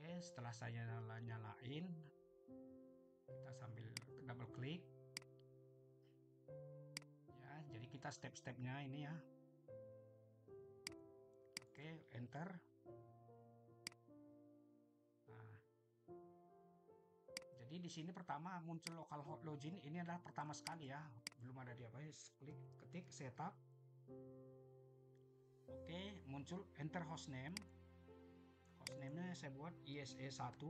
Oke, setelah saya nyalain, kita sambil double klik ya. Jadi kita step-stepnya ini ya. Oke, enter. Nah, jadi di sini pertama muncul localhost login, ini adalah pertama sekali ya, belum ada di apa. Klik, ketik setup. Oke, muncul enter hostname. Hostname-nya saya buat ISE1.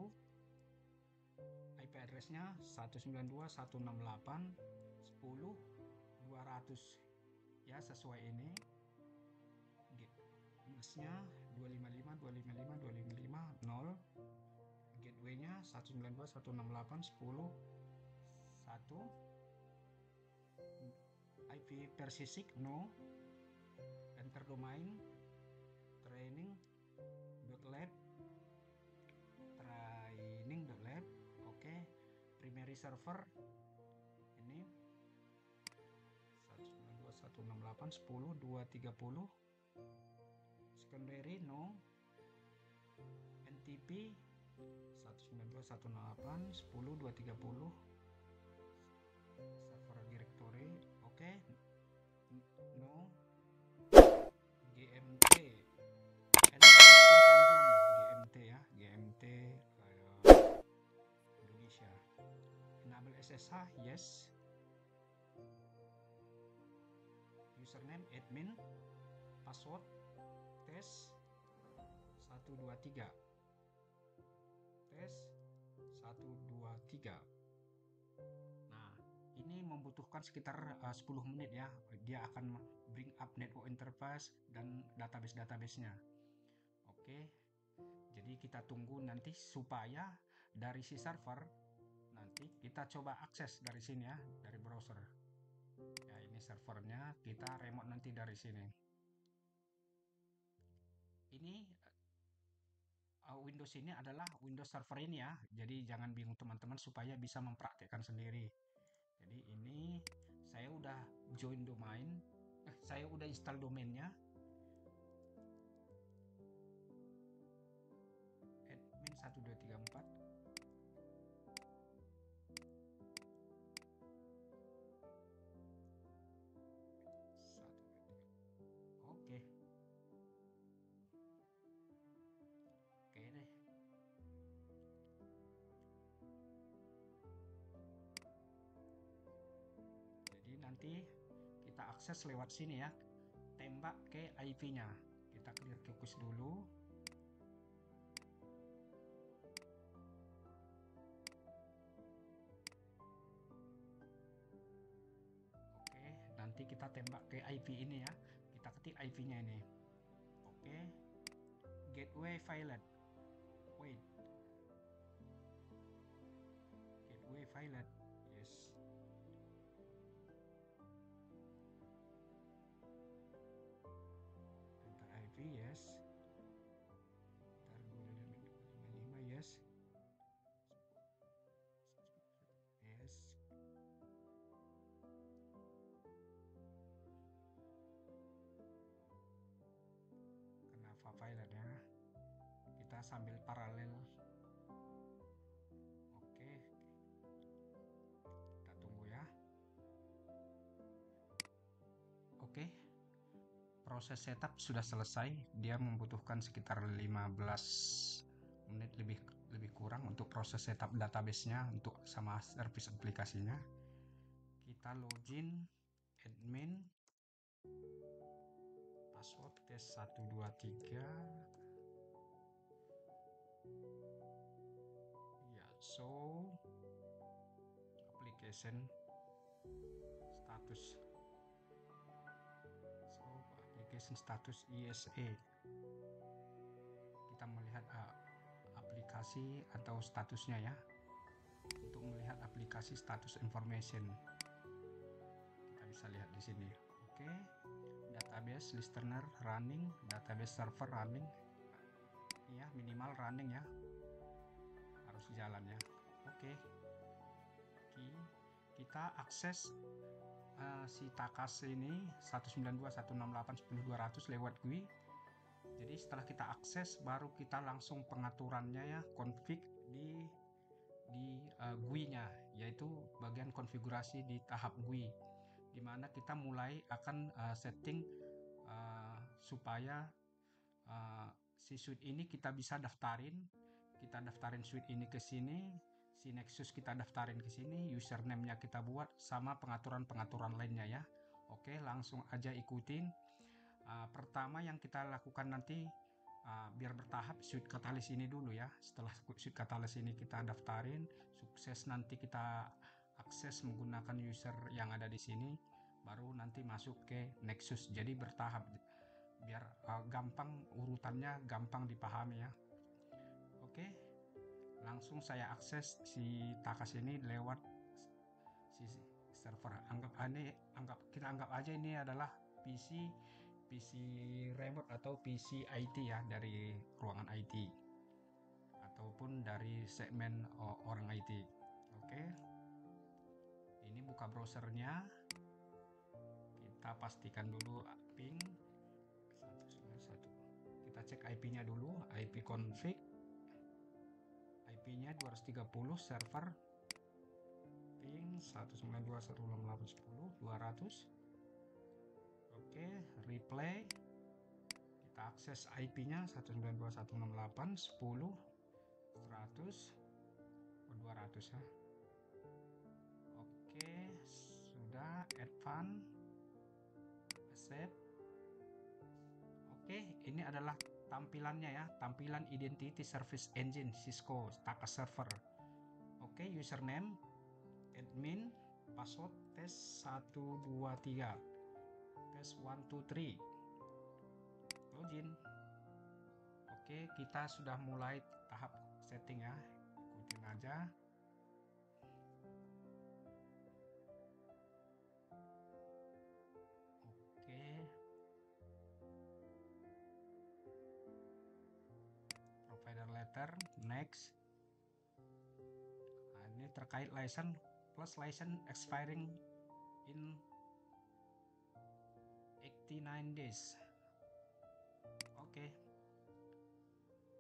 IP address-nya 192.168.10.200 ya, sesuai ini. Masnya 255.255.255.0. Gateway-nya 192.168.10.1. IP persisik no. Enter domain training.lab. Oke, primary server ini 192.168.10.230. Secondary no. NTP 192.168.10.230. server directory. Oke, no. GMT GMT ya, GMT Indonesia. Enable SSH yes. Username admin. Password tes 123. Tes 123. Nah, ini membutuhkan sekitar 10 menit ya. Dia akan bring up network interface dan database-nya. Oke. Jadi kita tunggu nanti supaya dari si server nanti kita coba akses dari sini ya, dari browser. Ya, ini servernya, kita remote nanti dari sini. Ini Windows ini adalah Windows server ini ya. Jadi jangan bingung teman-teman, supaya bisa mempraktikkan sendiri. Jadi ini saya udah join domain, saya udah install domainnya. Admin 1234. Oke. Oke deh. Jadi nanti kita akses lewat sini ya. Tembak ke IP-nya. Kita clear cookies dulu. Oke, nanti kita tembak ke IP ini ya. Kita ketik IP-nya ini. Oke. Gateway failet. Wait. Gateway failet. Yes. Enter IP yes. Enter 2555 yes. Yes. Kenapa failet ya? Kita sambil paralel. Oke. Kita tunggu ya. Oke. Proses setup sudah selesai. Dia membutuhkan sekitar 15 menit lebih kurang untuk proses setup database-nya untuk sama service aplikasinya. Kita login admin, password tes 123 ya. So application status, application status ISE. Kita melihat aplikasi atau statusnya ya. Untuk melihat aplikasi status information, kita bisa lihat di sini. Oke. Database listener running, database server running ya, minimal running ya, harus jalan ya. Oke. Kita akses si takas ini 192.168.10.200 lewat GUI. Jadi setelah kita akses baru kita langsung pengaturannya ya, config di GUI-nya, yaitu bagian konfigurasi di tahap GUI, di mana kita mulai akan setting supaya si suite ini kita bisa daftarin. Kita daftarin suite ini ke sini, si Nexus kita daftarin ke sini, username-nya kita buat, sama pengaturan-pengaturan lainnya ya. Oke, langsung aja ikutin. Pertama yang kita lakukan nanti, biar bertahap, suite Catalyst ini dulu ya. Setelah suite Catalyst ini kita daftarin, sukses nanti kita akses menggunakan user yang ada di sini, baru nanti masuk ke Nexus. Jadi bertahap biar gampang, urutannya gampang dipahami ya. Oke, langsung saya akses si Takas ini lewat si server. Kita anggap aja ini adalah PC remote atau PC IT ya, dari ruangan IT ataupun dari segmen orang IT. Oke, ini buka browsernya, kita pastikan dulu ping 191. Kita cek IP-nya dulu, IP config, IP-nya 230, server ping 192.168.10 200. Oke, replay, kita akses IP-nya 192.168.10 100 200 ya. Oke, sudah, advance, accept. Oke, ini adalah tampilannya ya, tampilan Identity Service Engine Cisco Takas Server. Oke, username admin, password tes 123, tes 123, login. Oke, kita sudah mulai tahap setting ya, ikutin aja. Oke, provider letter, next. Nah, ini terkait license plus license expiring in 89 days. Oke.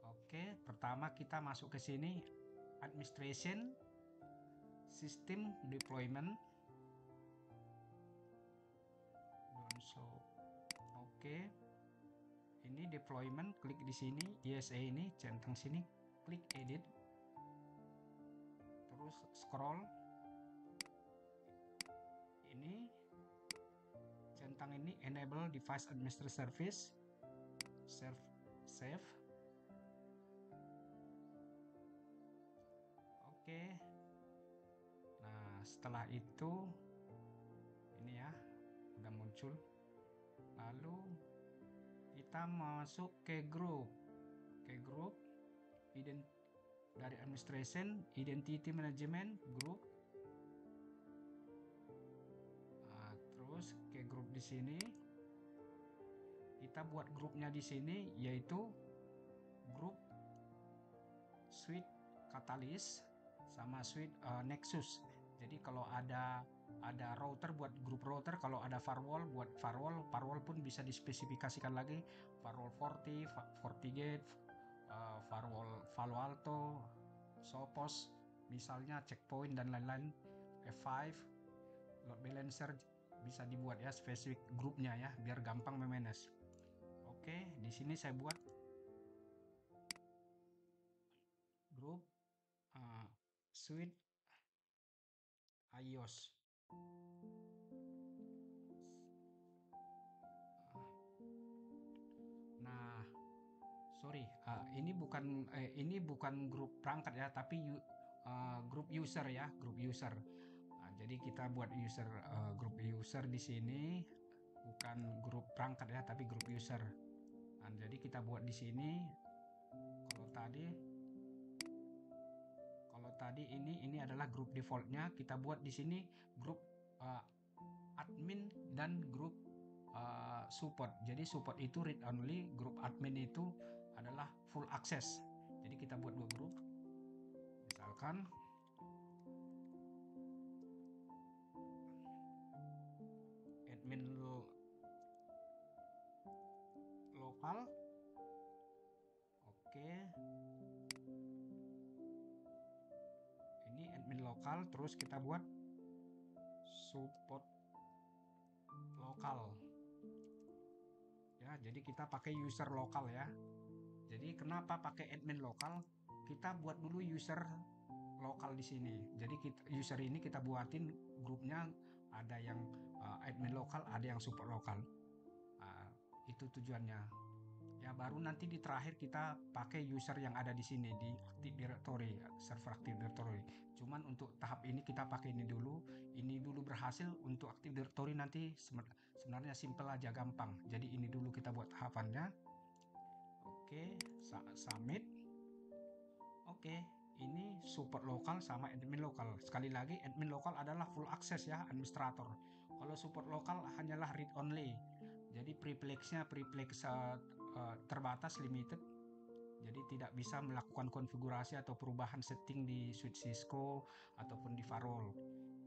Oke, pertama kita masuk ke sini, administration, system deployment, don't show. Oke, ini deployment, klik di sini, ESA ini, centang sini, klik edit, terus scroll, ini centang ini, enable device administrator service, save. Oke, nah setelah itu ini ya udah muncul, lalu kita masuk ke grup dari administration, identity management, group. Nah, terus ke grup di sini kita buat grupnya di sini, yaitu grup suite Catalyst sama suite Nexus. Jadi kalau ada router buat grup router, kalau ada firewall buat firewall pun bisa dispesifikasikan lagi, firewall FortiGate, firewall Palo Alto, Sophos, misalnya checkpoint dan lain-lain, F5, load balancer bisa dibuat ya spesifik grupnya ya, biar gampang memanage. Oke, di sini saya buat grup suite iOS. Nah, sorry, ini bukan grup perangkat ya, tapi grup user ya, grup user. Nah, jadi kita buat grup user di sini, bukan grup perangkat ya, tapi grup user. Nah, jadi kita buat di sini. Kalau tadi ini adalah grup defaultnya, kita buat di sini grup admin dan grup support. Jadi support itu read only, grup admin itu adalah full access. Jadi kita buat dua grup. Misalkan admin lokal, Oke, ini admin lokal, terus kita buat support lokal ya. Jadi kita pakai user lokal ya. Jadi kenapa pakai admin lokal? Kita buat dulu user lokal di sini. Jadi user ini kita buatin grupnya, ada yang admin lokal, ada yang support lokal. Uh, itu tujuannya. Ya baru nanti di terakhir kita pakai user yang ada di sini di Active Directory, server Active Directory. Cuman untuk tahap ini kita pakai ini dulu. Ini dulu berhasil. Untuk Active Directory nanti sebenarnya simple aja, gampang. Jadi ini dulu kita buat tahapannya. Oke, submit. Oke, ini support lokal sama admin lokal. Sekali lagi, admin lokal adalah full access ya, administrator. Kalau support lokal hanyalah read only. Jadi privilege-nya terbatas, limited. Jadi tidak bisa melakukan konfigurasi atau perubahan setting di switch Cisco ataupun di firewall.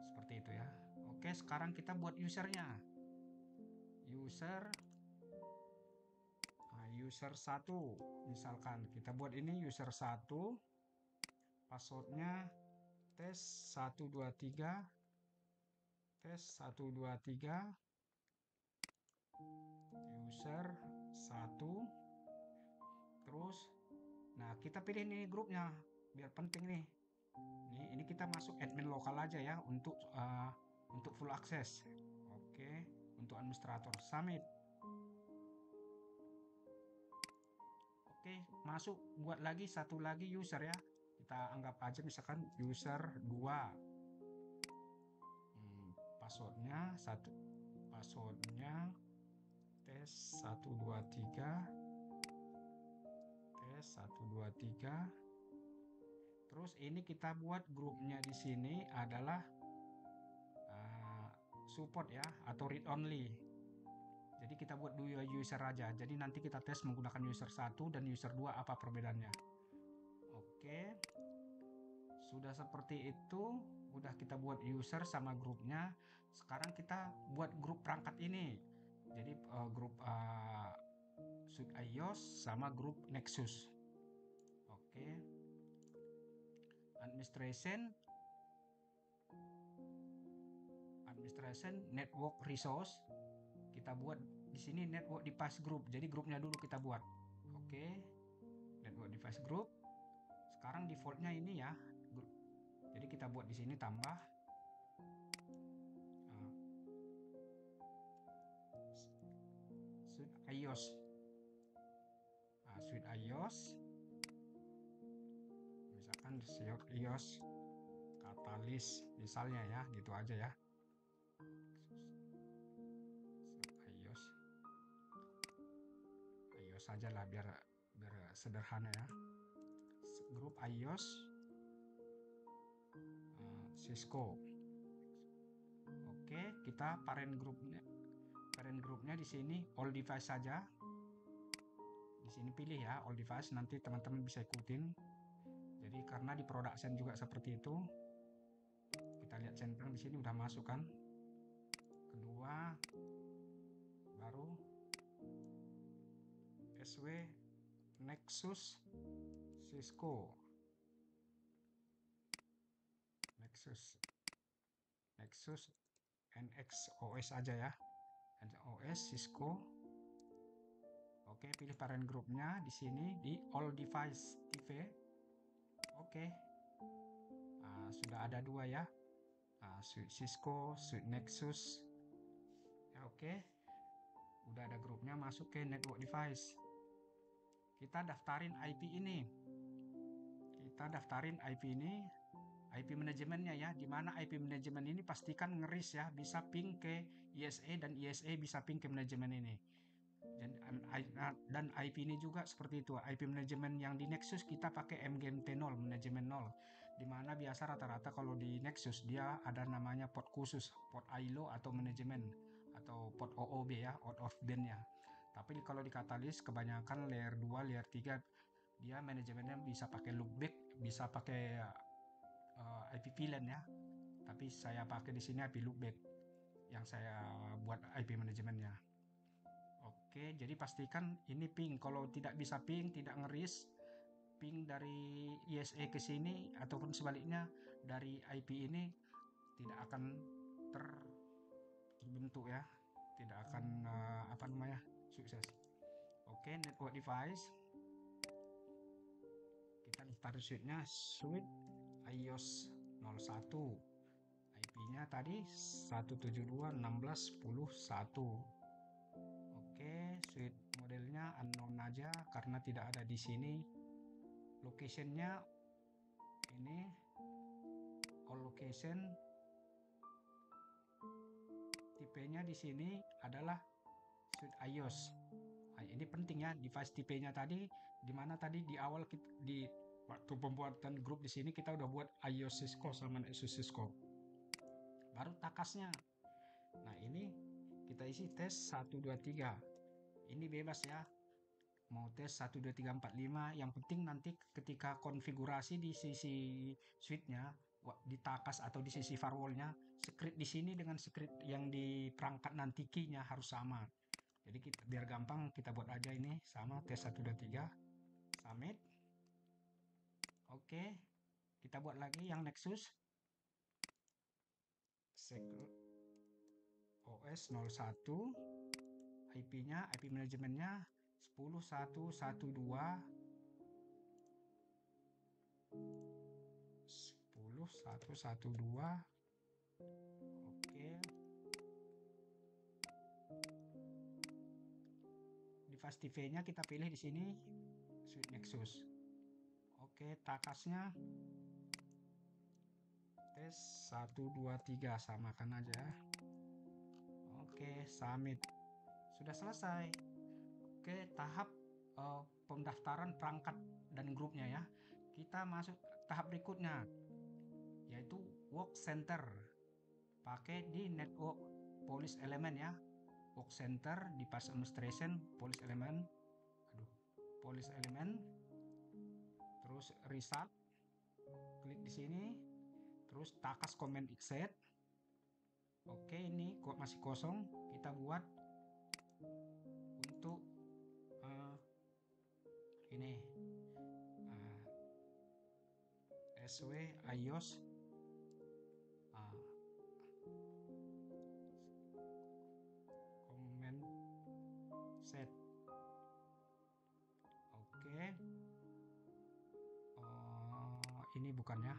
Seperti itu ya. Oke, sekarang kita buat usernya. User 1. Misalkan kita buat ini user 1. Passwordnya tes 123, tes 123, user 1. Terus nah kita pilih nih grupnya biar penting nih. Ini kita masuk admin lokal aja ya untuk full access. Oke, untuk administrator submit. Oke, masuk, buat lagi satu lagi user ya. Kita anggap aja misalkan user 2. Passwordnya tes 123, tes 123. Terus ini kita buat grupnya di sini adalah support ya, atau read only. Jadi kita buat dua user aja. Jadi nanti kita tes menggunakan user 1 dan user 2 apa perbedaannya. Oke. Sudah seperti itu, udah kita buat user sama grupnya. Sekarang kita buat grup perangkat ini. Jadi grup suite iOS sama grup Nexus. Oke. Administration network resource. Kita buat di sini network device group. Jadi grupnya dulu kita buat. Oke. Network device group. Sekarang defaultnya ini ya. Jadi kita buat di sini tambah suite iOS. Suite iOS. Misalkan suite iOS Catalyst misalnya ya, gitu aja ya. iOS saja lah biar sederhana ya. Grup iOS Cisco. Oke, kita parent grupnya di sini all device saja. Di sini pilih ya all device, nanti teman-teman bisa ikutin. Jadi karena di production juga seperti itu. Kita lihat centang di sini udah masuk kan. Kedua baru SW Nexus Cisco. Nexus NX OS aja ya. OS Cisco. Oke, pilih parent grupnya di sini di all device TV. Oke. Sudah ada dua ya. Suite Cisco, Suite Nexus. Ya, oke. Udah ada grupnya, masuk ke network device. Kita daftarin IP ini. IP manajemennya ya. Dimana IP manajemen ini pastikan ngeris ya, bisa ping ke ISA dan ISA bisa ping ke manajemen ini. Dan IP ini juga seperti itu. IP manajemen yang di Nexus kita pakai MGMT 0, manajemen 0. Dimana biasa rata-rata kalau di Nexus dia ada namanya port khusus, port ILO atau manajemen, atau port OOB ya, out of band ya. Tapi kalau di Catalyst kebanyakan layer 2, layer 3 dia manajemennya bisa pakai loopback, bisa pakai IP VLAN ya. Tapi saya pakai di sini IP loopback yang saya buat IP manajemennya. Oke, jadi pastikan ini ping. Kalau tidak bisa ping, tidak ngeris, ping dari ISE ke sini ataupun sebaliknya dari IP ini tidak akan terbentuk ya, tidak akan apa namanya, sukses. Oke, network device kita taruh switchnya switch iOS 01, IP-nya tadi 172.16.10.1. Oke, switch modelnya unknown aja karena tidak ada di sini. Locationnya ini all location. Tipenya di sini adalah switch iOS. Nah, ini penting ya, device tipenya tadi di mana tadi di awal di waktu pembuatan grup di sini kita udah buat iOS Cisco sama Nexus Cisco. Baru takasnya. Nah, ini kita isi tes 1 2 3. Ini bebas ya. Mau tes 1 2 3 4 5, yang penting nanti ketika konfigurasi di sisi switchnya di takas atau di sisi firewallnya, script di sini dengan script yang di perangkat nanti key-nya harus sama. Jadi kita, biar gampang kita buat aja ini sama tes 1 2 3 submit. Oke, kita buat lagi yang Nexus OS 01, IP-nya, IP manajemennya 10.1.1.2 10.1.1.2. Oke, device TV-nya kita pilih di sini switch Nexus. Oke, takasnya tes 1 2 3, samakan aja. Oke, submit. Sudah selesai. Oke, tahap pendaftaran perangkat dan grupnya ya. Kita masuk tahap berikutnya, yaitu work center. Pakai di network police element ya. Work center di pass administration police element. Police element. Terus result. Klik di sini. Terus takas command set. Oke, ini kok masih kosong. Kita buat untuk ini SW iOS command set. Oke, ini bukannya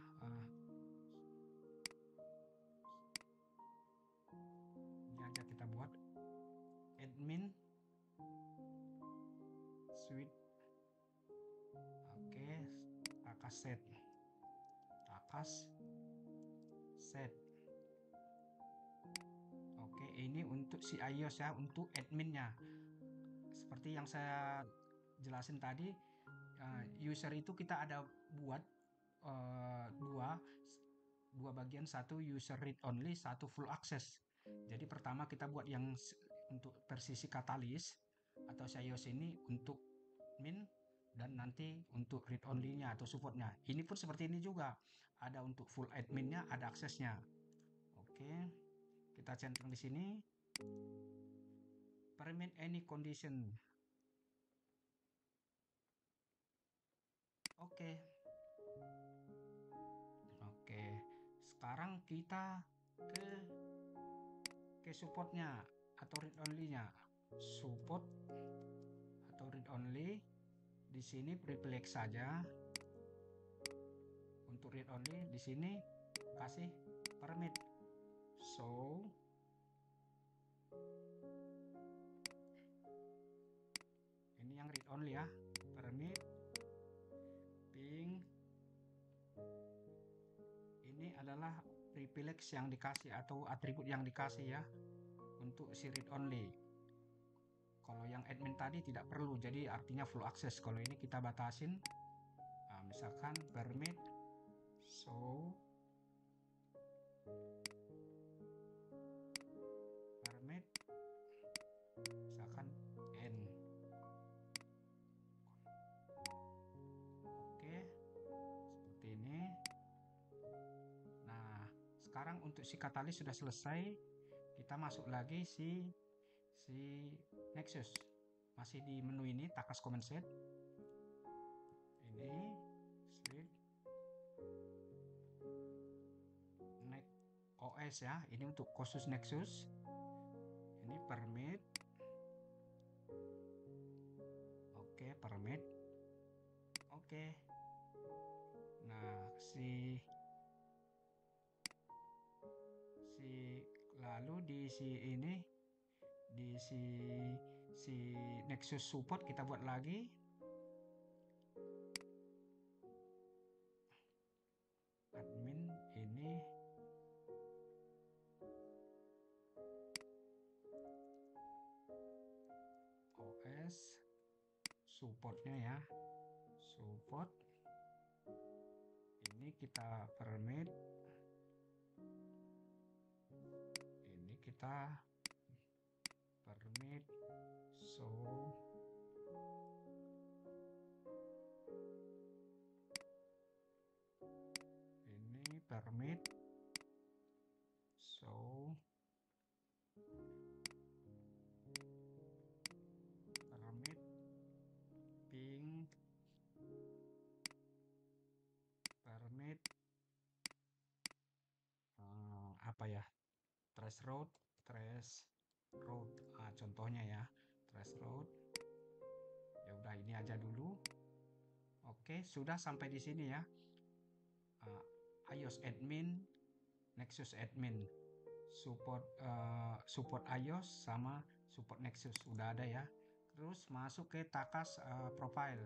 ini aja kita buat admin suite. Oke, takas set. Oke, ini untuk si iOS ya, untuk adminnya. Seperti yang saya jelasin tadi, user itu kita ada buat dua bagian, satu user read only, satu full access. Jadi pertama kita buat yang untuk persisi katalis atau iOS ini untuk admin, dan nanti untuk read only-nya atau supportnya. Ini pun seperti ini juga. Ada untuk full adminnya, ada aksesnya. Oke, kita centang di sini. Permit any condition. Oke. Oke. Sekarang kita ke supportnya atau read only-nya. Support atau read only. Di sini privilege saja. Untuk read only di sini kasih permit. So ini yang read only ya. Permit ping. Ini adalah privilege yang dikasih atau atribut yang dikasih ya untuk si read only. Kalau yang admin tadi tidak perlu, jadi artinya full access. Kalau ini kita batasin, nah, misalkan permit so permit misalkan n. Oke, seperti ini. Nah, sekarang untuk si katalis sudah selesai. Kita masuk lagi si Nexus. Masih di menu ini, takas command set. Ini OS ya. Ini untuk khusus Nexus. Ini permit. Oke, permit. Oke. Nah, lalu di ini di si Nexus support kita buat lagi. Admin ini OS supportnya ya, support ini kita permit, ini kita permit show ini permit show permit ping permit apa ya, trace road contohnya ya, trace road. Ya udah, ini aja dulu. Oke, sudah sampai di sini ya. iOS admin, Nexus admin, support iOS sama support Nexus udah ada ya. Terus masuk ke takas profile.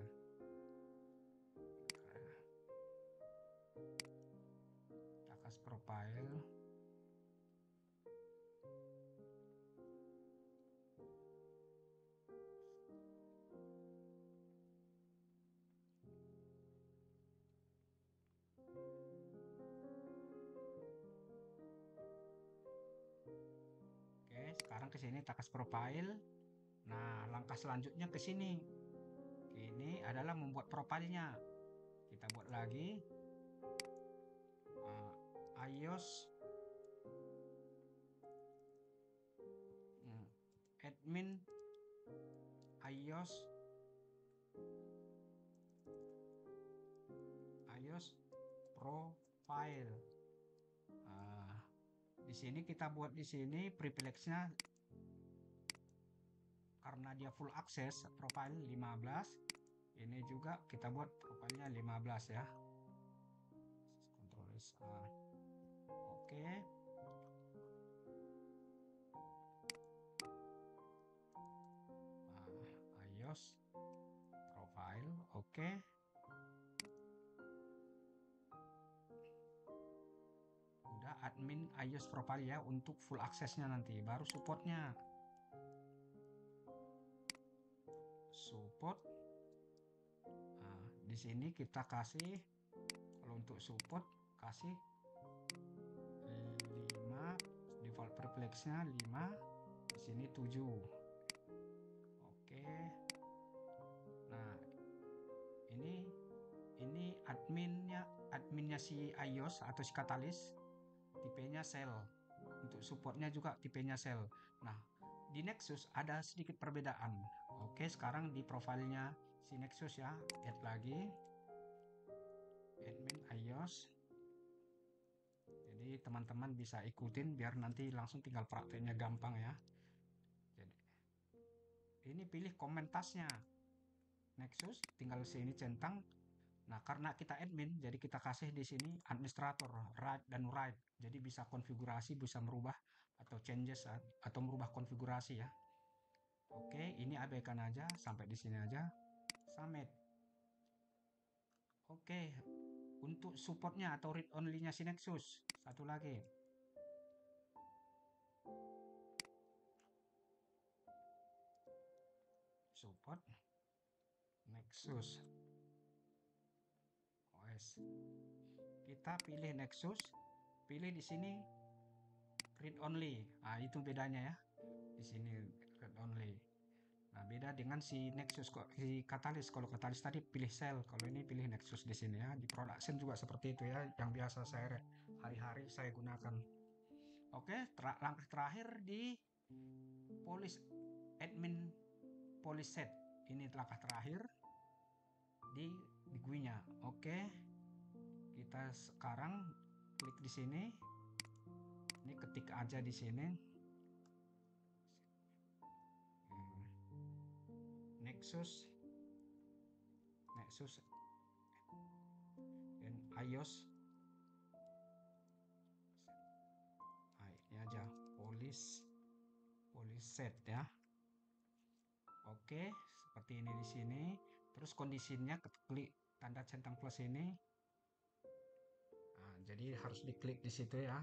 Takas profile. Oke, sekarang ke sini takas profile. Nah, langkah selanjutnya ke sini. Ini adalah membuat profilnya. Kita buat lagi iOS admin iOS profile. Di sini kita buat di sini privilege-nya karena dia full access profile 15. Ini juga kita buat profilnya 15 ya. Ctrl S A. Oke. iOS profile, oke. Udah admin iOS profile ya untuk full accessnya, nanti baru supportnya. Support. Nah, di sini kita kasih, kalau untuk support kasih 5, default privilege-nya 5, di sini 7. Oke. Nah, ini adminnya si iOS atau si Catalyst, tipenya Shell. Untuk supportnya juga tipenya Shell. Nah, di Nexus ada sedikit perbedaan. Oke, sekarang di profilnya si Nexus ya, add lagi admin iOS. Jadi teman-teman bisa ikutin biar nanti langsung tinggal prakteknya gampang ya. Jadi ini pilih komentasnya Nexus, tinggal sini centang. Nah, karena kita admin, jadi kita kasih di sini administrator, write dan write. Jadi bisa konfigurasi, bisa merubah atau changes atau merubah konfigurasi ya. Oke, ini abaikan aja, sampai di sini aja. Submit. Oke, untuk supportnya atau read only-nya si Nexus, satu lagi. Support Nexus OS. Kita pilih Nexus, pilih di sini read only. Ah, itu bedanya ya. Di sini read only. Nah, beda dengan si Nexus kok, si Catalyst. Kalau Catalyst tadi pilih Shell, kalau ini pilih Nexus di sini ya. Di production juga seperti itu ya, yang biasa saya hari-hari saya gunakan. Oke, langkah terakhir di polish admin polish set. Ini langkah terakhir di GUI-nya. Oke. Kita sekarang klik di sini. Ini ketik aja di sini. Nexus dan iOS. Nah, ini aja police set ya. Oke, seperti ini di sini. Terus kondisinya klik tanda centang plus ini. Nah, jadi harus diklik di situ ya.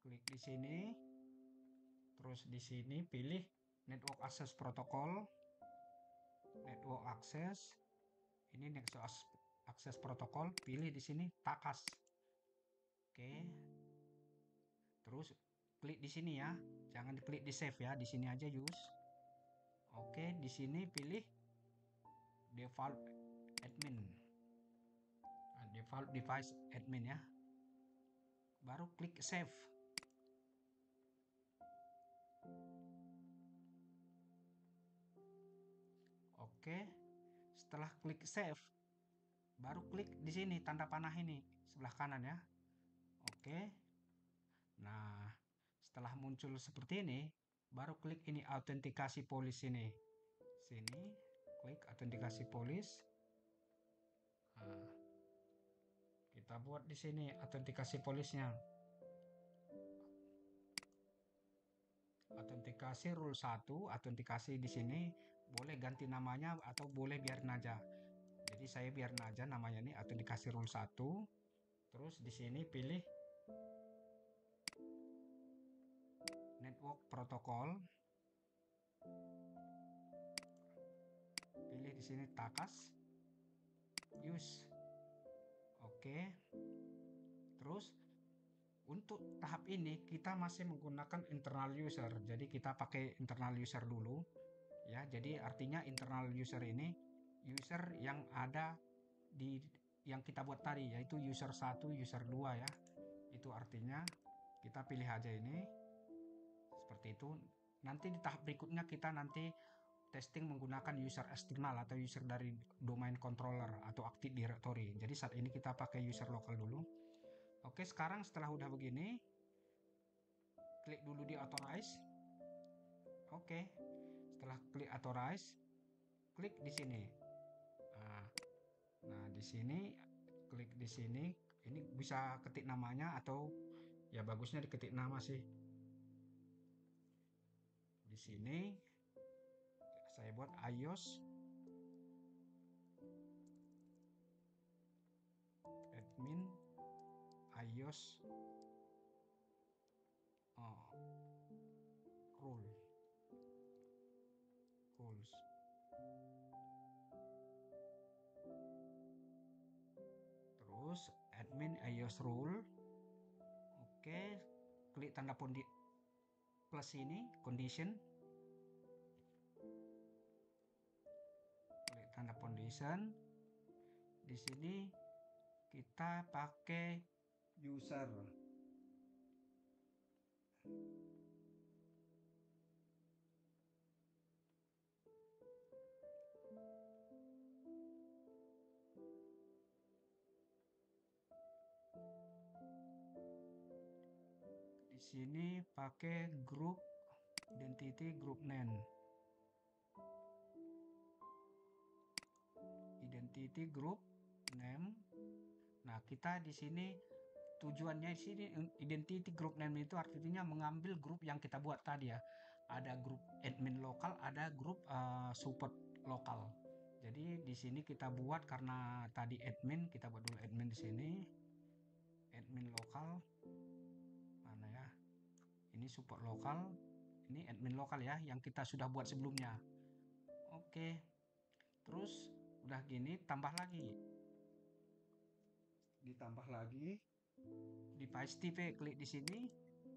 Klik di sini. Terus di sini pilih Network Access Protocol. Network Access. Ini Network Access Protocol. Pilih di sini takas. Oke. Terus klik di sini ya. Jangan diklik di save ya. Di sini aja use. Oke, di sini pilih default admin. Nah, default device admin ya. Baru klik save. Oke. Setelah klik save, baru klik di sini tanda panah ini sebelah kanan ya. Oke. Nah, setelah muncul seperti ini, baru klik ini autentikasi polis ini. Sini, klik autentikasi polis. Nah, kita buat di sini autentikasi polisnya. Autentikasi rule 1, autentikasi di sini boleh ganti namanya atau boleh biarin aja. Jadi saya biarin aja namanya ini autentikasi rule 1. Terus di sini pilih network protocol. Pilih di sini takas. Use. Oke. Terus untuk tahap ini kita masih menggunakan internal user. Jadi kita pakai internal user dulu ya. Jadi artinya internal user ini user yang ada di yang kita buat tadi, yaitu user 1, user 2 ya. Itu artinya kita pilih aja ini seperti itu. Nanti di tahap berikutnya kita nanti testing menggunakan user eksternal atau user dari domain controller atau Active Directory. Jadi saat ini kita pakai user lokal dulu. Oke, sekarang setelah udah begini, klik dulu di authorize. Oke, setelah klik authorize, klik di sini. Nah, di sini klik di sini. Ini bisa ketik namanya atau ya bagusnya diketik nama sih. Di sini saya buat iOS admin iOS rules. Terus admin iOS rule. Oke, klik tanda plus ini condition. Klik tanda condition. Di sini kita pakai user. Di sini pakai group identity group name. Identity group name. Nah, kita di sini tujuannya di sini identity group name itu artinya mengambil grup yang kita buat tadi ya. Ada grup admin lokal, ada grup support lokal. Jadi di sini kita buat karena tadi admin, kita buat dulu admin di sini. Admin lokal mana ya? Ini support lokal, ini admin lokal ya yang kita sudah buat sebelumnya. Oke. Terus udah gini tambah lagi. Ditambah lagi device type, klik di sini,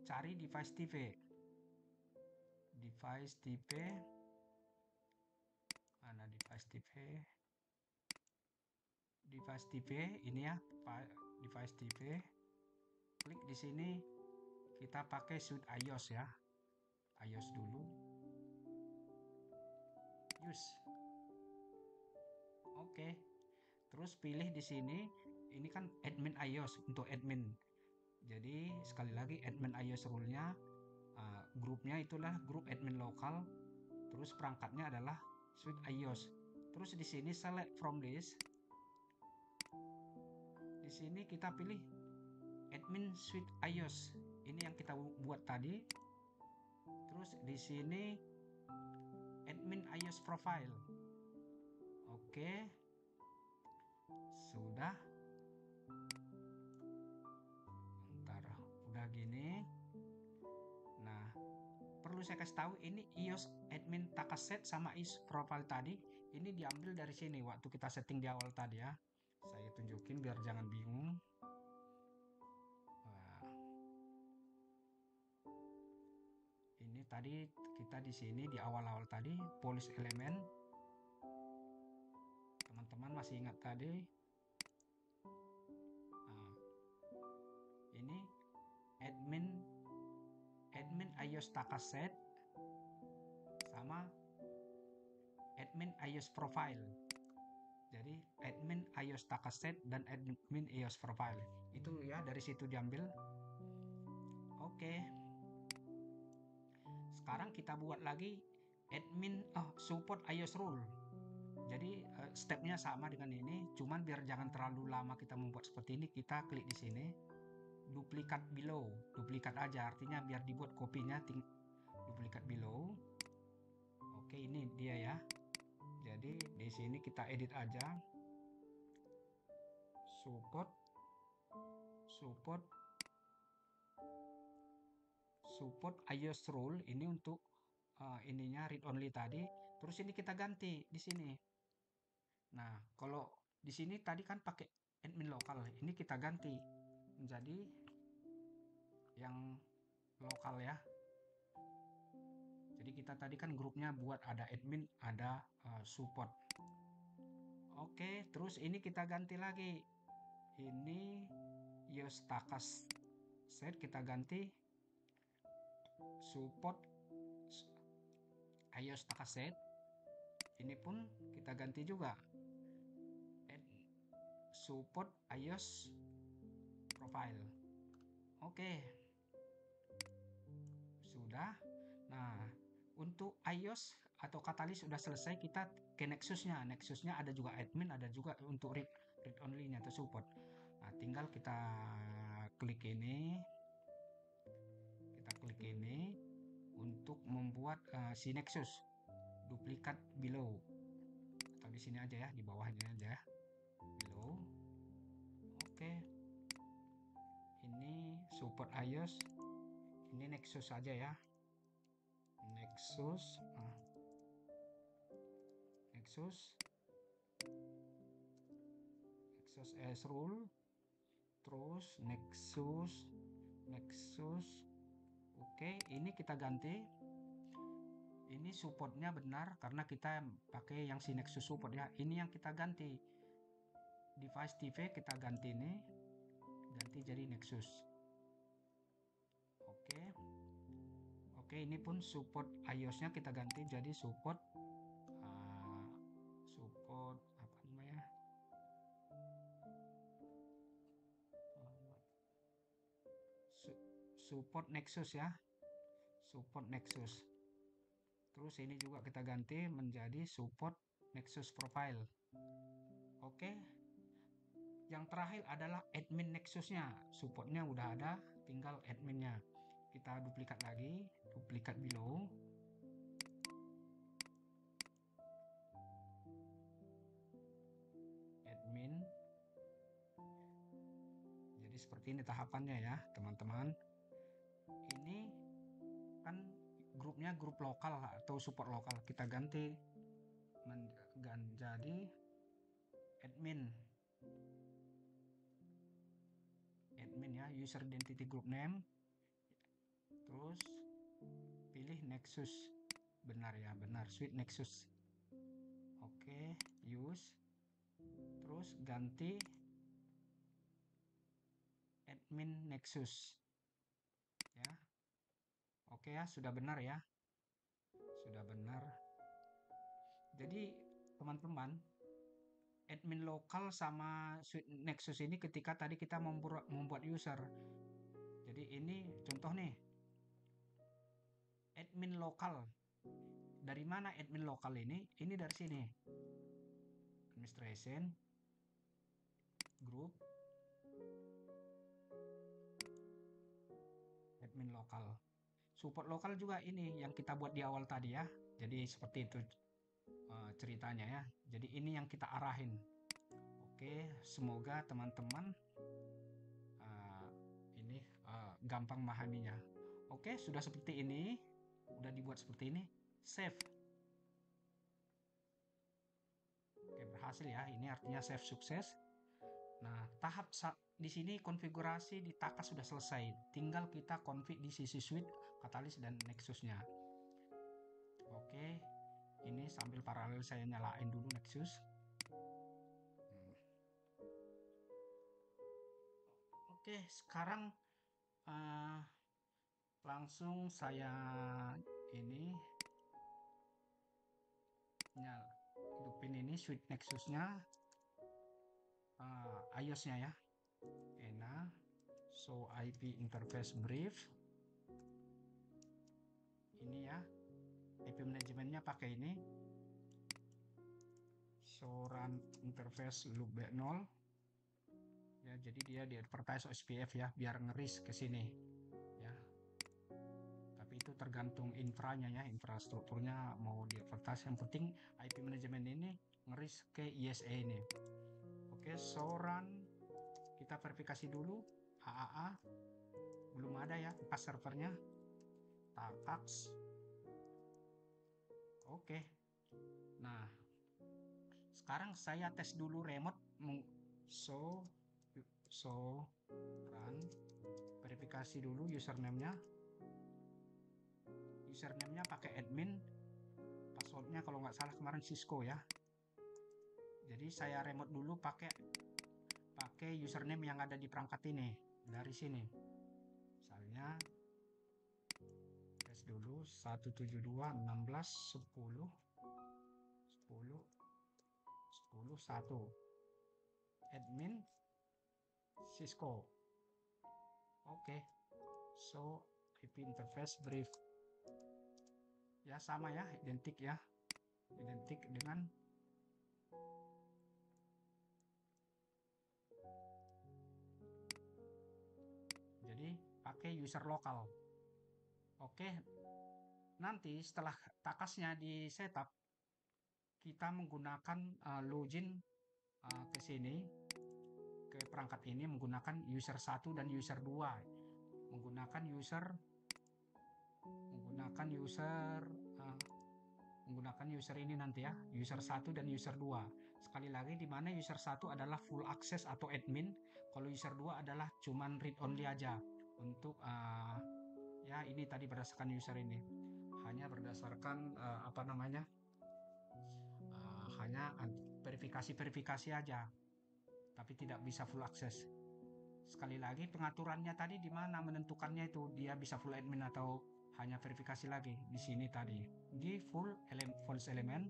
cari device type. Device type mana device TV, device TV ini ya, device TV. Klik di sini, kita pakai suite iOS ya, iOS dulu, use. Oke, terus pilih di sini, ini kan admin iOS untuk admin. Jadi sekali lagi admin iOS rule-nya, grupnya itulah grup admin lokal, terus perangkatnya adalah suite iOS. Terus di sini select from this. Di sini kita pilih admin suite iOS. Ini yang kita buat tadi. Terus di sini admin iOS profile. Oke. Sudah. Ntar udah gini. Nah, perlu saya kasih tahu ini iOS admin takaset sama iOS profile tadi ini diambil dari sini waktu kita setting di awal tadi ya. Saya tunjukin biar jangan bingung. Wah. Ini tadi kita di sini di awal-awal tadi polish elemen. Teman-teman masih ingat tadi? Nah, ini admin iOS takaset sama admin iOS profile. Jadi admin iOS takaset dan admin iOS profile itu ya dari situ diambil. Oke. Sekarang kita buat lagi admin support iOS rule. Jadi stepnya sama dengan ini, cuman biar jangan terlalu lama kita membuat seperti ini, kita klik di sini, duplikat below, duplikat aja, artinya biar dibuat kopinya, duplikat below. Oke, ini dia ya. Jadi di sini kita edit aja, support iOS rule ini untuk ininya read only tadi. Terus ini kita ganti di sini. Nah, kalau di sini tadi kan pakai admin lokal, ini kita ganti menjadi yang lokal ya. Jadi kita tadi kan grupnya buat ada admin, ada support. Oke, terus ini kita ganti lagi. Ini iOS takas set kita ganti support iOS takas set. Ini pun kita ganti juga support iOS profile. Oke. Sudah. Nah, untuk iOS atau Katalis sudah selesai, kita ke Nexusnya. Nexusnya ada juga admin, ada juga untuk read only-nya atau support. Nah, tinggal kita klik ini. Kita klik ini untuk membuat si Nexus duplikat below. Atau di sini aja ya, di bawahnya aja. Below. Oke. Ini support iOS. Ini Nexus aja ya. Nexus as rule, terus Nexus. Oke, ini kita ganti. Ini supportnya benar karena kita pakai yang si Nexus support ya. Ini yang kita ganti. Device TV kita ganti ini, ganti jadi Nexus. Oke, ini pun support iOS-nya kita ganti jadi support apa namanya? Support Nexus ya. Support Nexus. Terus ini juga kita ganti menjadi support Nexus profile. Oke. Yang terakhir adalah admin Nexusnya. Supportnya udah ada, tinggal adminnya. Kita duplikat lagi, duplikat below. Admin. Jadi seperti ini tahapannya ya, teman-teman. Ini kan grupnya grup lokal atau support lokal. Kita ganti jadi admin ya, user identity group name, terus pilih Nexus, benar ya, benar suite Nexus. Oke, use. Terus ganti admin Nexus. Ya. Oke ya, sudah benar ya. Sudah benar. Jadi teman-teman, admin lokal sama suite Nexus ini ketika tadi kita membuat user. Jadi ini contoh nih, admin lokal. Dari mana admin lokal ini? Ini dari sini. Administration, group, admin lokal. Support lokal juga ini yang kita buat di awal tadi ya. Jadi seperti itu ceritanya ya. Jadi ini yang kita arahin. Oke, semoga teman-teman uh, ini gampang memahaminya. Oke, sudah seperti ini, udah dibuat seperti ini, save. Oke, berhasil ya. Ini artinya save sukses. Nah, tahap di sini konfigurasi di Takas sudah selesai. Tinggal kita config di sisi suite, Catalyst dan Nexusnya. Oke, ini sambil paralel saya nyalain dulu Nexus. Oke, sekarang langsung saya ini hidupin ini suite Nexusnya, iOS-nya ya. Ena, show IP interface brief. Ini ya, IP manajemennya pakai ini. Show run interface loop back 0. Ya, jadi dia di advertise SPF ya, biar ngeris ke sini ya. Tapi itu tergantung infranya ya, infrastrukturnya mau di advertise. Yang penting IP manajemen ini ngeris ke ISA ini. Oke, show run kita verifikasi dulu. AAA belum ada ya bekas servernya. Takas. Oke. Nah, sekarang saya tes dulu remote. So run verifikasi dulu username-nya. Username-nya pakai admin, passwordnya kalau nggak salah kemarin Cisco ya. Jadi saya remote dulu pakai username yang ada di perangkat ini dari sini. Misalnya tes dulu 172 16 10 10 10 1 admin Cisco. Oke. So IP interface brief. Ya sama ya, identik ya. Identik dengan jadi pakai user lokal. Oke. Nanti setelah takasnya di setup, kita menggunakan login ke sini, ke perangkat ini menggunakan user 1 dan user 2. Menggunakan user ini nanti ya, user 1 dan user 2. Sekali lagi di mana user 1 adalah full access atau admin, kalau user 2 adalah cuman read only aja. Untuk ya ini tadi berdasarkan user ini. Hanya berdasarkan hanya verifikasi aja, tapi tidak bisa full access. Sekali lagi pengaturannya tadi di mana menentukannya itu dia bisa full admin atau hanya verifikasi lagi. Di sini tadi di false element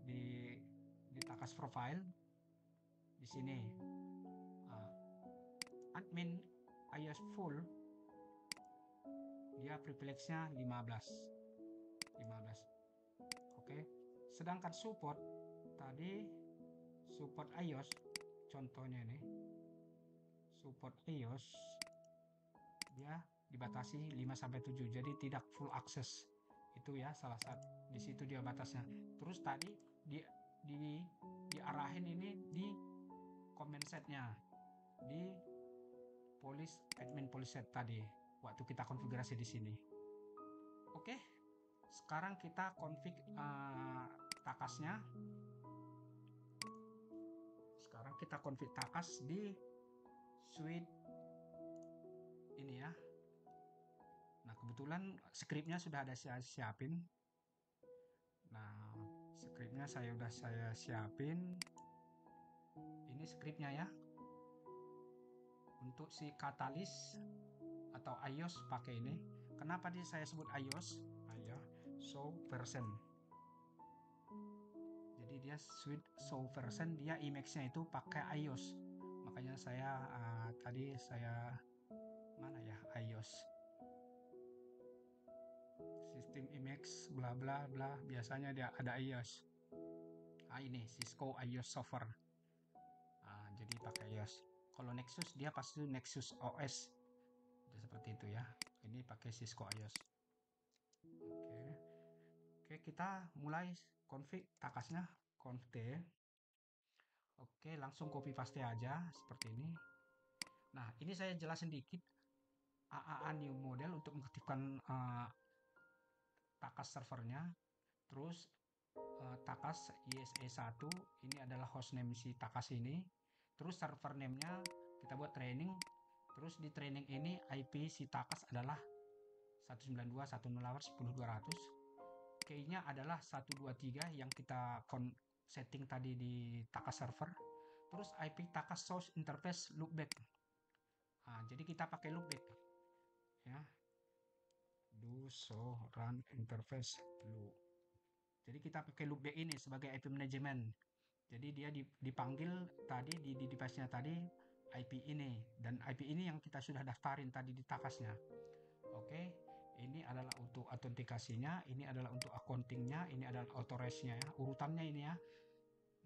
di takas profile di sini admin iOS full dia privilege-nya 15. Oke. Sedangkan support tadi support iOS contohnya ini support iOS dia dibatasi 5 sampai 7 jadi tidak full access. Itu ya salah satu di situ dia batasnya. Terus tadi diarahin ini di comment setnya di admin police set tadi waktu kita konfigurasi di sini. Oke, sekarang kita config takasnya. Sekarang kita config takas di suite ini ya. Nah kebetulan scriptnya sudah ada saya siapin. Nah Skripnya udah saya siapin. Ini skripnya ya. Untuk si katalis atau iOS pakai ini. Kenapa saya sebut iOS? Ya, show version. Jadi dia show version, dia Emacs-nya itu pakai iOS. Makanya tadi saya mana ya iOS. Sistem Emacs bla bla bla, biasanya dia ada iOS. Ini Cisco iOS software. Jadi pakai iOS. Kalau Nexus dia pasti Nexus OS. Jadi seperti itu ya. Ini pakai Cisco iOS. Oke, kita mulai config takasnya. Conf T. Oke, langsung copy paste aja seperti ini. Nah, ini saya jelasin dikit AAA new model untuk mengaktifkan takas servernya. Terus takas ISE1 ini adalah hostname si takas ini. Terus server name-nya kita buat training. Terus di training ini IP si takas adalah 192.168.10.200. Key-nya adalah 123 yang kita setting tadi di takas server. Terus IP takas source interface loopback. Jadi kita pakai loopback ya. Do show run interface loop. Jadi kita pakai loopback ini sebagai IP manajemen. Jadi dia dipanggil tadi di device-nya tadi IP ini, dan IP ini yang kita sudah daftarin tadi di takasnya. Oke, ini adalah untuk autentikasinya, ini adalah untuk accountingnya, ini adalah authorize-nya ya, urutannya ini ya.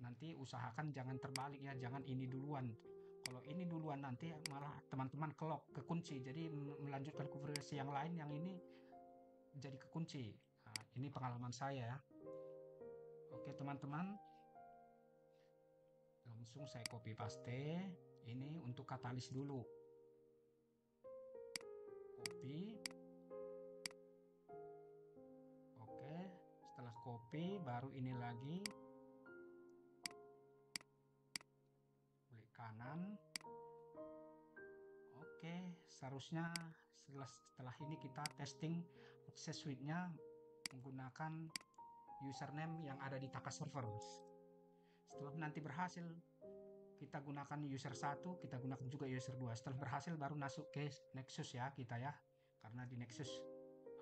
Nanti usahakan jangan terbalik ya, jangan ini duluan. Kalau ini duluan nanti malah teman-teman kekunci, jadi melanjutkan konfigurasi yang lain yang ini jadi kekunci. Ini pengalaman saya ya. Oke teman-teman, langsung saya copy paste. Ini untuk katalis dulu. Copy. Oke, setelah copy baru ini lagi. Klik kanan. Oke, seharusnya setelah ini kita testing access suite-nya menggunakan username yang ada di takas server. Setelah nanti berhasil, kita gunakan user 1, kita gunakan juga user 2. Setelah berhasil baru masuk ke Nexus ya kita ya. Karena di Nexus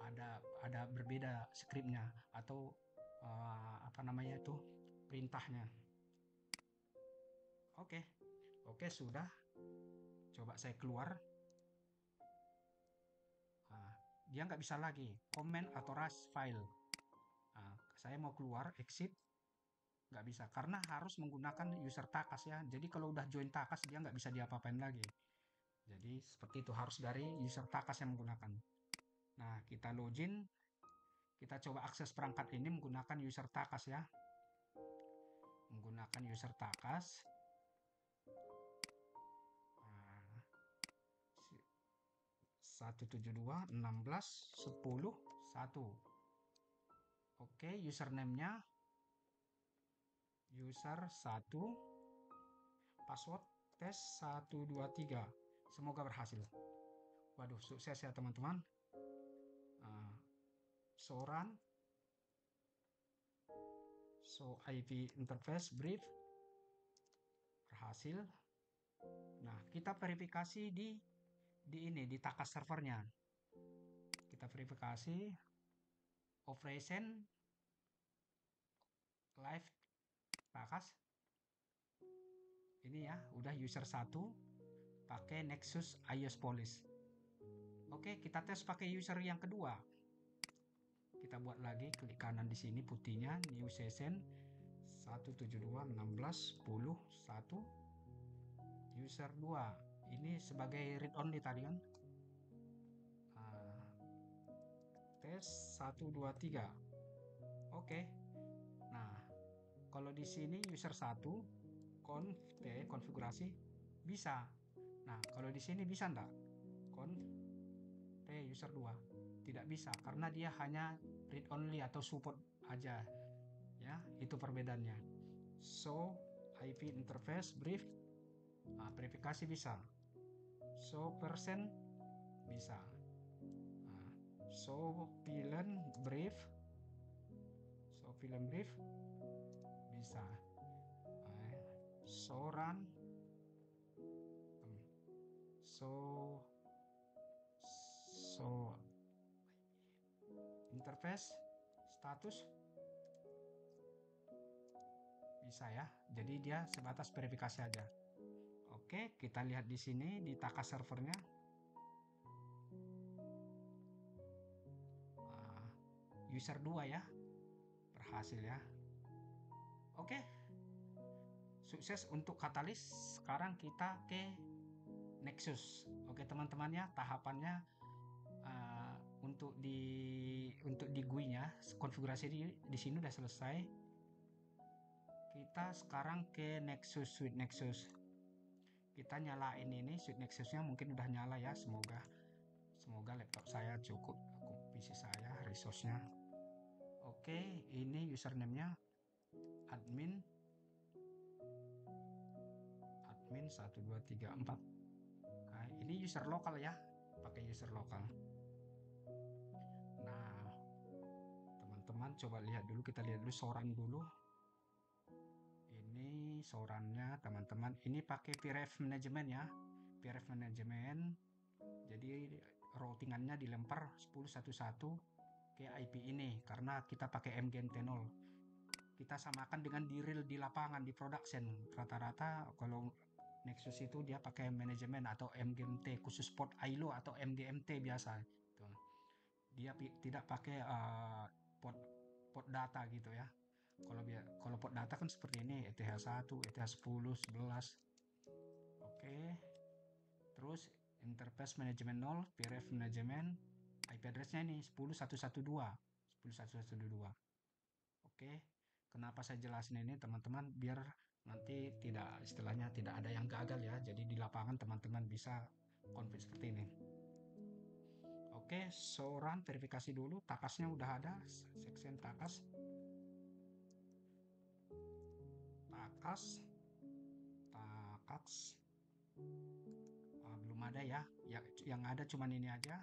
ada berbeda skripnya atau apa namanya itu perintahnya. Oke sudah. Coba saya keluar. Dia nggak bisa lagi comment atau rush file. Saya mau keluar exit, nggak bisa karena harus menggunakan user takas ya. Jadi kalau udah join takas dia nggak bisa diapa-apain lagi. Jadi seperti itu, harus dari user takas yang menggunakan. Nah, kita login, kita coba akses perangkat ini menggunakan user takas ya. Menggunakan user takas. 172.16.10.1. Oke, username-nya user 1, password tes 123. Semoga berhasil. Waduh, sukses ya teman-teman. Run show IP interface brief, berhasil. Nah, kita verifikasi di takas servernya. Kita verifikasi operation live takas. Ini ya, udah user 1 pakai Nexus iOS Police. Oke, kita tes pakai user yang kedua. Kita buat lagi, klik kanan di sini putihnya, new session 172.16.10.1. User 2. Ini sebagai read only tadi kan. Tes 123. Oke. Nah, kalau di sini user 1 konfigurasi bisa. Nah, kalau di sini bisa enggak? User 2 tidak bisa karena dia hanya read only atau support aja. Ya, itu perbedaannya. So, IP interface brief, verifikasi bisa. So, persen bisa. So, villain brief bisa. Soran so interface status bisa ya. Jadi dia sebatas verifikasi aja. Oke, kita lihat di sini di takas servernya. User 2 ya. Berhasil ya. Oke. Sukses untuk Catalyst. Sekarang kita ke Nexus. Oke, teman-teman ya, tahapannya untuk di GUI-nya konfigurasi di sini udah selesai. Kita sekarang ke Nexus, Suite Nexus. Kita nyalain ini Suite Nexusnya, mungkin udah nyala ya, semoga laptop saya cukup, PC saya resource-nya. Oke, ini username-nya admin 1 2 3 4. Nah, ini user lokal ya, pakai user lokal. Nah, teman-teman coba lihat dulu, kita lihat dulu Soran dulu. Ini Sorannya teman-teman, ini pakai PRF management ya, PRF management. Jadi routingannya dilempar 10.1.1 ke IP ini karena kita pakai MGMT0. Kita samakan dengan di real di lapangan di production. Rata-rata kalau Nexus itu dia pakai manajemen atau MGMT khusus port ILO atau MGMT biasa. Dia tidak pakai port data gitu ya. Kalau port data kan seperti ini, ETH1, ETH10, 11. Oke. Terus interface manajemen 0, PRF manajemen, IP address-nya ini 10.1.1.2. 10.1.1.2. Oke. Kenapa saya jelasin ini teman-teman, biar nanti tidak istilahnya tidak ada yang gagal ya. Jadi di lapangan teman-teman bisa config seperti ini. Oke, Soran verifikasi dulu, takasnya udah ada, section takas. Belum ada ya, yang ada cuman ini aja.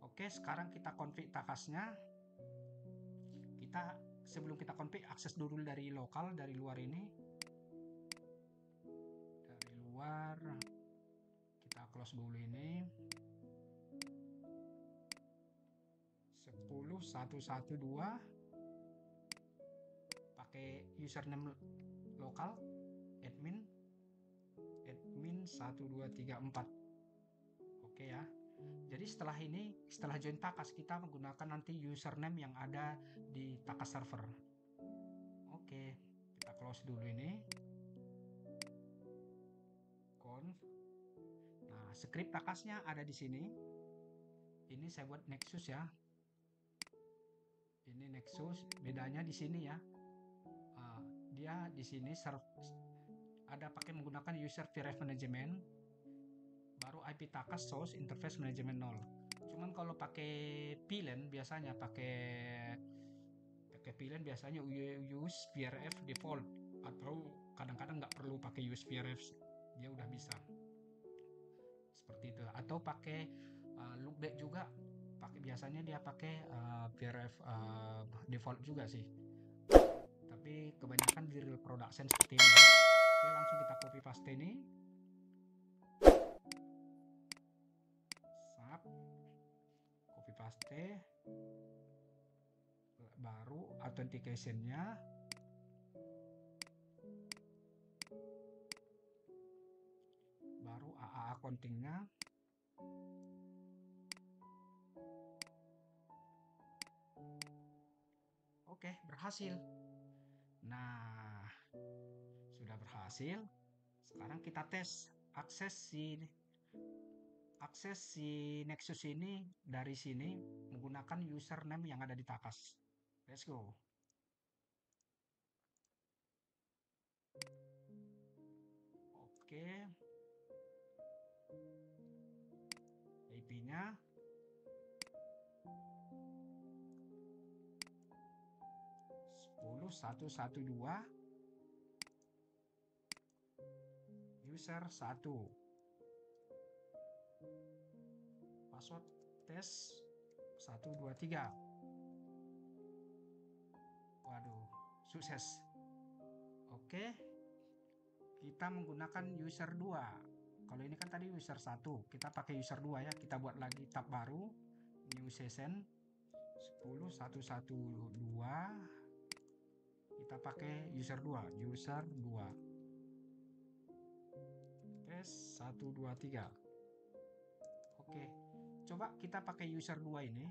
Oke, sekarang kita config takasnya. Sebelum kita config, akses dulu dari lokal, dari luar ini. Dari luar, kita close dulu ini. 10.1.1.2 pakai username lokal admin 1 2 3 4. Oke ya. Jadi setelah join takas, kita menggunakan nanti username yang ada di takas server. Oke, kita close dulu ini. Conf. Nah, script takasnya ada di sini. Ini saya buat Nexus ya. Ini Nexus, bedanya di sini ya. Dia di sini ada pakai menggunakan user PRF management, baru IP takas source interface management 0. Cuman kalau pakai VLAN biasanya use PRF default, atau kadang-kadang nggak perlu pakai use PRF, dia udah bisa seperti itu. Atau pakai loopback juga, biasanya dia pakai PRF default juga sih, tapi kebanyakan di real production seperti ini. Oke, langsung kita copy paste ini. Copy paste. Baru authentication-nya. Baru AA accounting-nya. Oke, berhasil. Nah, sudah berhasil. Sekarang kita tes akses si Nexus ini dari sini menggunakan username yang ada di takas. Let's go. Oke. IP-nya 10.1.1.2 user 1. Password tes 1 2 3. Waduh, Sukses. Oke, kita menggunakan user 2. Kalau ini kan tadi user 1, kita pakai user 2 ya. Kita buat lagi tab baru, new session 10.1.1.2. Kita pakai user 2, user 2. Tes 1 2 3. Oke. Coba kita pakai user 2 ini.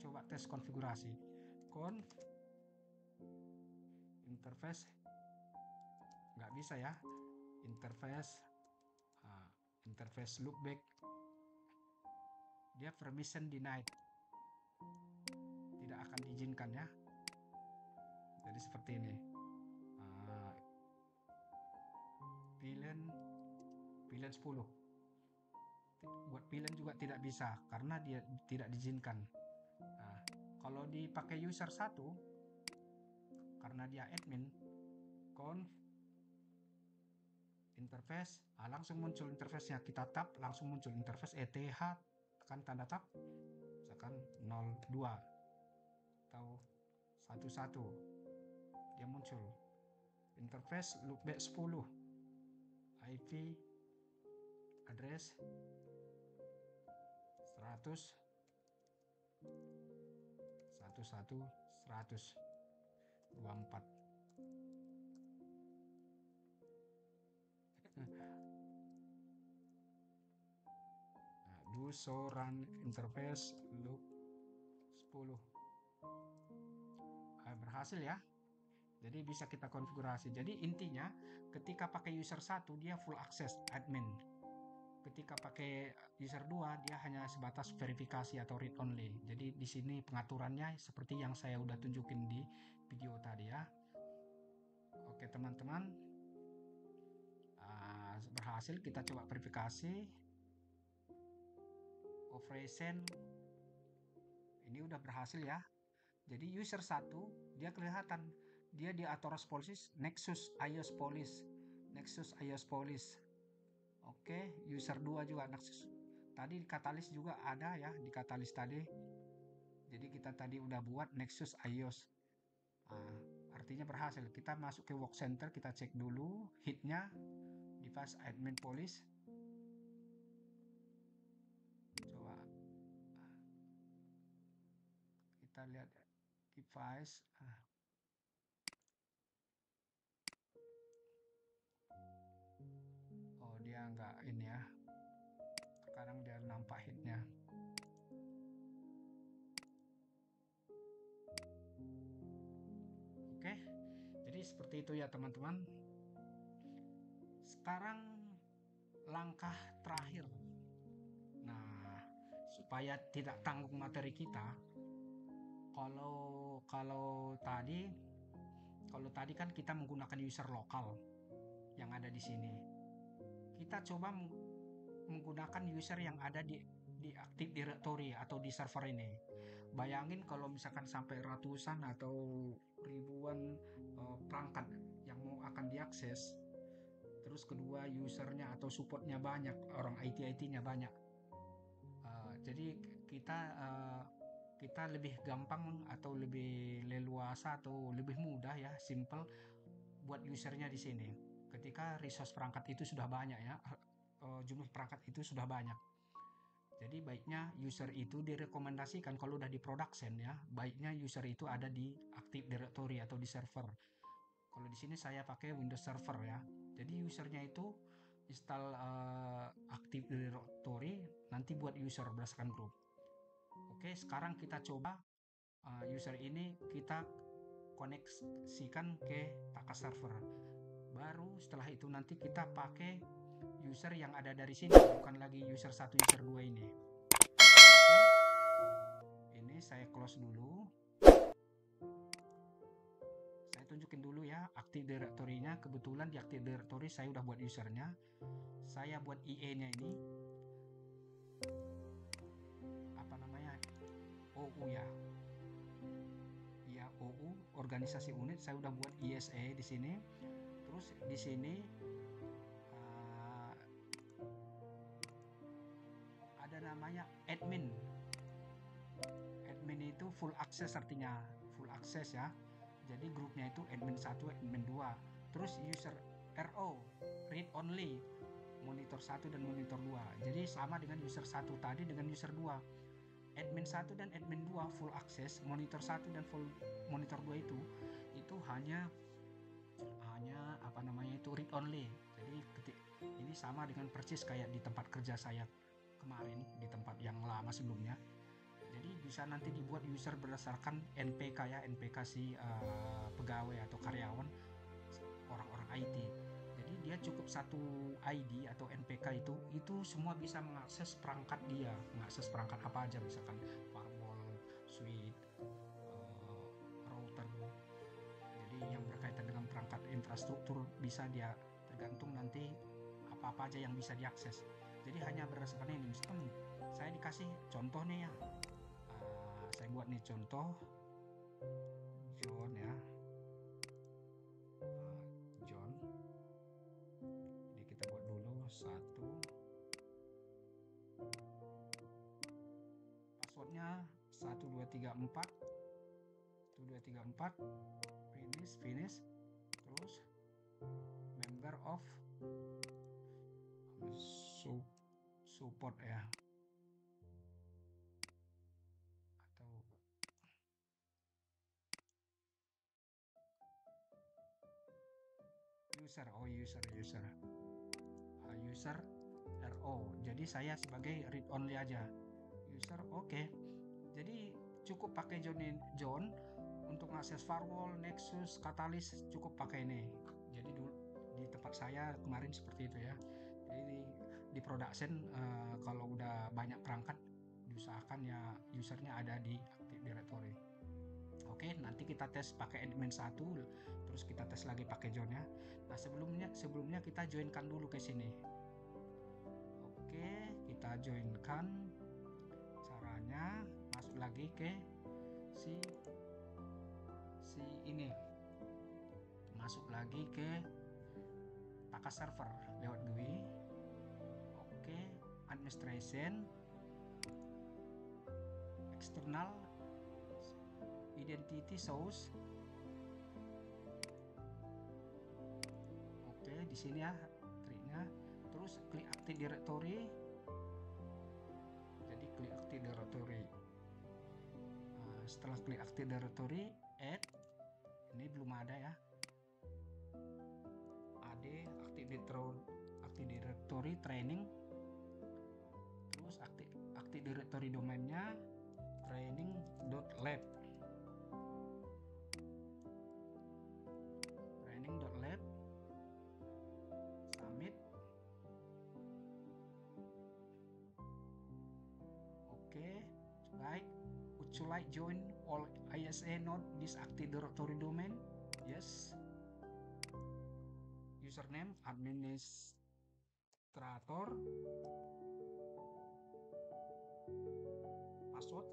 Coba tes konfigurasi. Conf interface nggak bisa ya. Interface loopback, dia permission denied, tidak akan diizinkan ya. Jadi seperti ini. VLAN 10. Buat VLAN juga tidak bisa karena dia tidak diizinkan. Nah, kalau dipakai user 1, karena dia admin, conf interface, langsung muncul interface-nya. Kita tab, langsung muncul interface ETH, tekan tanda tab, misalkan 02 atau 11, dia muncul interface loopback 10, IP address 100 124. Do show run interface loop 10. Berhasil ya. Jadi bisa kita konfigurasi. Jadi intinya ketika pakai user 1 dia full access admin. Ketika pakai user 2 dia hanya sebatas verifikasi atau read only. Jadi di sini pengaturannya seperti yang saya udah tunjukin di video tadi ya. Oke teman-teman, berhasil. Kita coba verifikasi. Operation ini udah berhasil ya. Jadi user 1 dia kelihatan, dia di Atheros Policy Nexus iOS Police. Oke, user 2 juga Nexus. Tadi di Catalyst juga ada ya, di Catalyst tadi. Jadi kita tadi udah buat Nexus iOS. Artinya berhasil. Kita masuk ke Work Center, kita cek dulu hitnya device admin police. Coba kita lihat device. Oh, dia nggak ini ya. Sekarang dia nampak hitnya. Oke, jadi seperti itu ya teman-teman. Sekarang langkah terakhir. Nah, supaya tidak tanggung materi kita, kalau tadi kan kita menggunakan user lokal yang ada di sini. Kita coba menggunakan user yang ada di Active Directory atau di server ini. Bayangin kalau misalkan sampai ratusan atau ribuan perangkat yang mau akan diakses, terus kedua usernya atau supportnya banyak, orang IT-nya banyak. Jadi kita lebih gampang atau lebih leluasa atau lebih mudah ya, simple buat usernya di sini. Ketika resource perangkat itu sudah banyak ya, jumlah perangkat itu sudah banyak. Jadi baiknya user itu direkomendasikan kalau udah di production ya, baiknya user itu ada di Active Directory atau di server. Kalau di sini saya pakai Windows Server ya. Jadi usernya itu install Active Directory, nanti buat user berdasarkan grup. Oke, sekarang kita coba user ini kita koneksikan ke Taka server. Baru setelah itu nanti kita pakai user yang ada dari sini, bukan lagi user 1 user 2 ini. Oke, ini saya close dulu. Saya tunjukin dulu ya Active Directory-nya. Kebetulan di Active Directory saya udah buat usernya. Saya buat IE-nya ini apa namanya, OU ya. Ya, OU organisasi unit. Saya udah buat ISE di sini. Terus di sini ada namanya admin. Admin itu full access, artinya full akses ya. Jadi grupnya itu admin 1, admin 2. Terus user RO, read only, monitor 1 dan monitor 2. Jadi sama dengan user 1 tadi dengan user 2. Admin 1 dan admin 2 full access, monitor 1 dan full monitor 2 itu hanya apa namanya itu read only. Jadi ini sama dengan persis kayak di tempat kerja saya kemarin, di tempat yang lama sebelumnya. Jadi bisa nanti dibuat user berdasarkan NPK ya, NPK si pegawai atau karyawan, orang-orang IT. Jadi dia cukup satu ID atau NPK itu semua bisa mengakses perangkat dia, mengakses perangkat apa aja, misalkan firewall, switch, router. Jadi yang berkaitan dengan perangkat infrastruktur bisa dia, tergantung nanti apa-apa aja yang bisa diakses. Jadi hanya berdasarkan ini. Misalkan saya dikasih contoh nih ya, saya buat nih contoh John ya, John. Jadi kita buat dulu satu, passwordnya 1234, finish, terus member of support ya, atau user RO. Jadi saya sebagai read only aja, user oke. Jadi cukup pakai John untuk akses firewall, Nexus, Catalyst, cukup pakai ini. Jadi dulu di tempat saya kemarin seperti itu ya. Jadi di production kalau udah banyak perangkat diusahakan ya usernya ada di Active Directory. Oke, nanti kita tes pakai admin 1, terus kita tes lagi pakai John ya. Nah, sebelumnya kita joinkan dulu ke sini. Oke, kita joinkan. Caranya masuk lagi ke si ini. Masuk lagi ke Taka server lewat GUI. Oke, administration, external, identity source. Oke, di sini ya triknya. Terus klik Active Directory. Jadi klik Active Directory. Nah, setelah klik Active Directory, add. Ini belum ada ya. Add Active Directory training. Terus Active Directory domainnya training.lab. Submit. Oke, baik. Would you like join all ISA node this Active Directory domain? Yes. Username administrator. Password